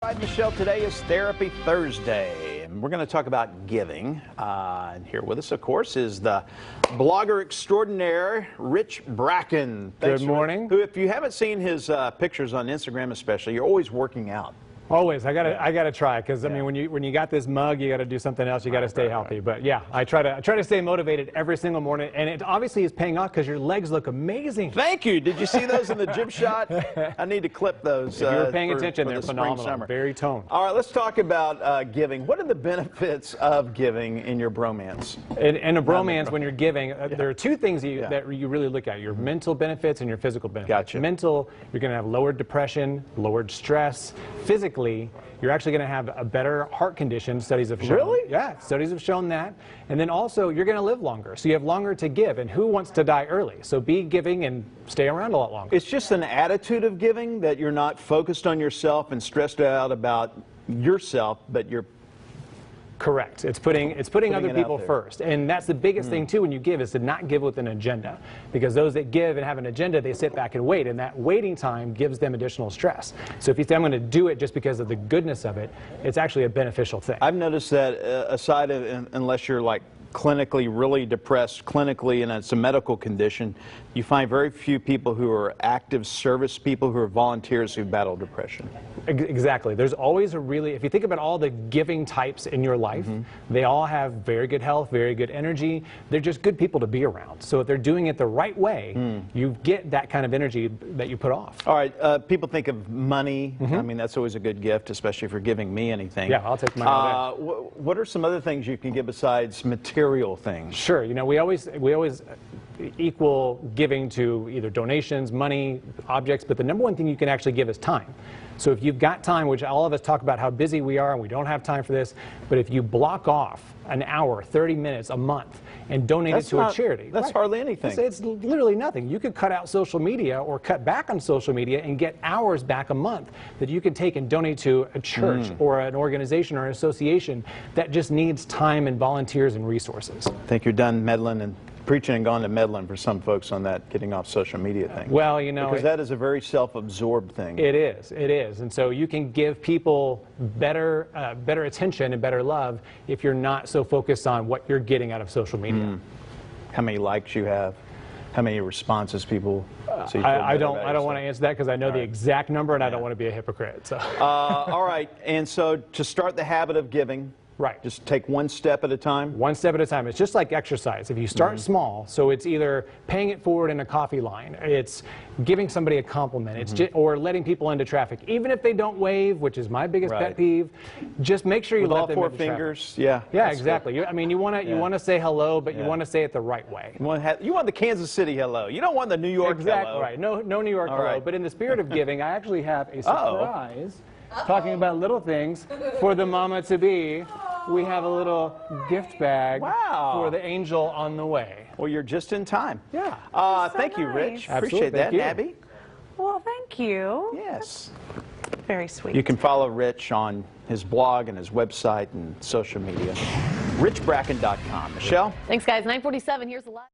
Right, Michelle, today is Therapy Thursday, and we're going to talk about giving. And here with us, of course, is the blogger extraordinaire, Rich Bracken. Good morning. Who, if you haven't seen his pictures on Instagram especially, you're always working out. Always, I gotta try, because I mean, when you got this mug, you got to do something else. You got to stay healthy. But yeah, I try to stay motivated every single morning, and it obviously is paying off because your legs look amazing. Thank you. Did you see those in the gym shot? I need to clip those. If you were paying attention, they're phenomenal. Very toned. All right, let's talk about giving. What are the benefits of giving in your bromance? In a bromance, when you're giving, there are two things that you really look at: your mental benefits and your physical benefits. Gotcha. Mental, you're going to have lowered depression, lowered stress. Physically, you're actually going to have a better heart condition. Studies have shown. Really? Yeah, studies have shown that. And then also, you're going to live longer, so you have longer to give. And who wants to die early? So be giving and stay around a lot longer. It's just an attitude of giving, that you're not focused on yourself and stressed out about yourself, but you're correct. It's putting other people first. And that's the biggest thing, too, when you give, is to not give with an agenda. Because those that give and have an agenda, they sit back and wait. And that waiting time gives them additional stress. So if you say, I'm going to do it just because of the goodness of it, it's actually a beneficial thing. I've noticed that aside of, unless you're like clinically really depressed, clinically, and it's a medical condition, you find very few people who are active service people, who are volunteers who battle depression. Exactly. There's always a really, if you think about all the giving types in your life, they all have very good health, very good energy. They're just good people to be around. So if they're doing it the right way, you get that kind of energy that you put off. All right. People think of money. I mean, that's always a good gift, especially if you're giving me anything. Yeah, I'll take money all day. What are some other things you can give besides material things? Sure. You know, we always equal giving to either donations, money, objects, but the number one thing you can actually give is time. So if you've got time, which all of us talk about how busy we are and we don't have time for this, but if you block off an hour, 30 minutes a month and donate it to a charity. That's hardly anything. It's literally nothing. You could cut out social media or cut back on social media and get hours back a month that you could take and donate to a church or an organization or an association that just needs time and volunteers and resources. I think you're done meddling and preaching and gone to meddling for some folks on that getting off social media thing. Well, you know, because that is a very self-absorbed thing. It is, and so you can give people better attention and better love if you're not so focused on what you're getting out of social media. How many likes you have, how many responses people. So I don't want to answer that because I know the exact number and I don't want to be a hypocrite. So. All right, and so to start the habit of giving. Right. Just take one step at a time? One step at a time. It's just like exercise. If you start small, so it's either paying it forward in a coffee line, it's giving somebody a compliment, it's or letting people into traffic. Even if they don't wave, which is my biggest pet peeve, just make sure you let them into traffic. All 4 fingers? Yeah. Yeah, exactly. I mean, you want to say hello, but you want to say it the right way. You want the Kansas City hello. You don't want the New York hello. Right. No New York hello. But in the spirit of giving, I actually have a surprise. Talking about little things for the mama-to-be. We have a little gift bag for the angel on the way. Well, you're just in time. Yeah. Thank you, Rich. Absolutely. Appreciate that. Thank you. Abby? Well, thank you. Yes. Very sweet. You can follow Rich on his blog and his website and social media. RichBracken.com. Michelle? Thanks, guys. 9:47. Here's a lot.